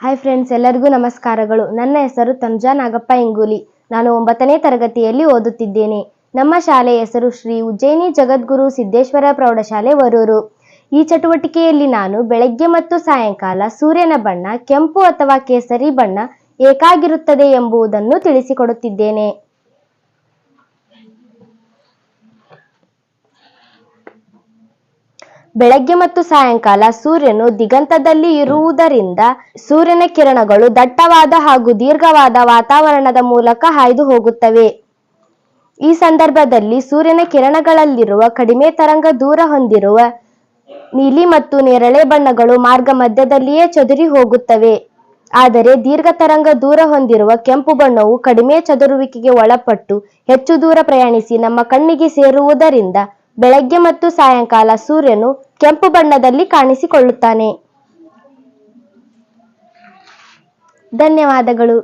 Hi friends, ಎಲ್ಲರಿಗೂ ನಮಸ್ಕಾರಗಳು. ನನ್ನ ಹೆಸರು ತನುಜಾ ನಾಗಪ್ಪ ಇಂಗೂಲಿ. ನಾನು 9ನೇ ತರಗತಿಯಲ್ಲಿ ಓದುತ್ತಿದ್ದೇನೆ. ನಮ್ಮ ಶಾಲೆಯ ಹೆಸರು ಶ್ರೀ ಉಜ್ಜಯಿನಿ ಜಗದ್ಗುರು ಸಿದ್ದೇಶ್ವರ ಪ್ರೌಢಶಾಲೆ ವರೂರು. ಈ ಚಟುವಟಿಕೆಯಲ್ಲಿ ನಾನು ಬೆಳಗ್ಗೆ ಮತ್ತು ಸಾಯಂಕಾಲ ಸೂರ್ಯನ ಬಣ್ಣ ಕೆಂಪು ಅಥವಾ ಕೇಸರಿ ಬಣ್ಣ ಏಕಾಗಿರುತ್ತದೆ ಎಂಬುದನ್ನು ತಿಳಿಸಿಕೊಡುತ್ತಿದ್ದೇನೆ. ಬೆಳಗ್ಗೆ ಮತ್ತು ಸಾಯಂಕಾಲ ಸೂರ್ಯನು ದಿಗಂತದಲ್ಲಿ ಇರುವುದರಿಂದ ಸೂರ್ಯನ ಕಿರಣಗಳು ದಟ್ಟವಾದ ಹಾಗೂ ದೀರ್ಘವಾದ ವಾತಾವರಣದ ಮೂಲಕ ಹಾಯ್ದು ಹೋಗುತ್ತವೆ. ಈ ಸಂದರ್ಭದಲ್ಲಿ ಸೂರ್ಯನ ಕಿರಣಗಳಲ್ಲಿರುವ ಕಡಿಮೆ ತರಂಗ ದೂರ ಹೊಂದಿರುವ ನೀಲಿ ಮತ್ತು ನೇರಳೆ ಬಣ್ಣಗಳು ಮಾರ್ಗ ಮಧ್ಯದಲ್ಲಿಯೇ ಚದುರಿ ಹೋಗುತ್ತವೆ. ಆದರೆ ದೀರ್ಘ ತರಂಗ ದೂರ ಹೊಂದಿರುವ ಕೆಂಪು ಬಣ್ಣವು ಕಡಿಮೆ ಚದುರುವಿಕೆಗೆ ಒಳಪಟ್ಟು ಹೆಚ್ಚು ದೂರ ಪ್ರಯಾಣಿಸಿ ನಮ್ಮ ಕಣ್ಣಿಗೆ ಸೇರುವುದರಿಂದ ಬೆಳಗ್ಗೆ ಮತ್ತು ಸಾಯಂಕಾಲ ಸೂರ್ಯನು ಕೆಂಪು ಬಣ್ಣದಲ್ಲಿ ಕಾಣಿಸಿಕೊಳ್ಳುತ್ತಾನೆ. ಧನ್ಯವಾದಗಳು.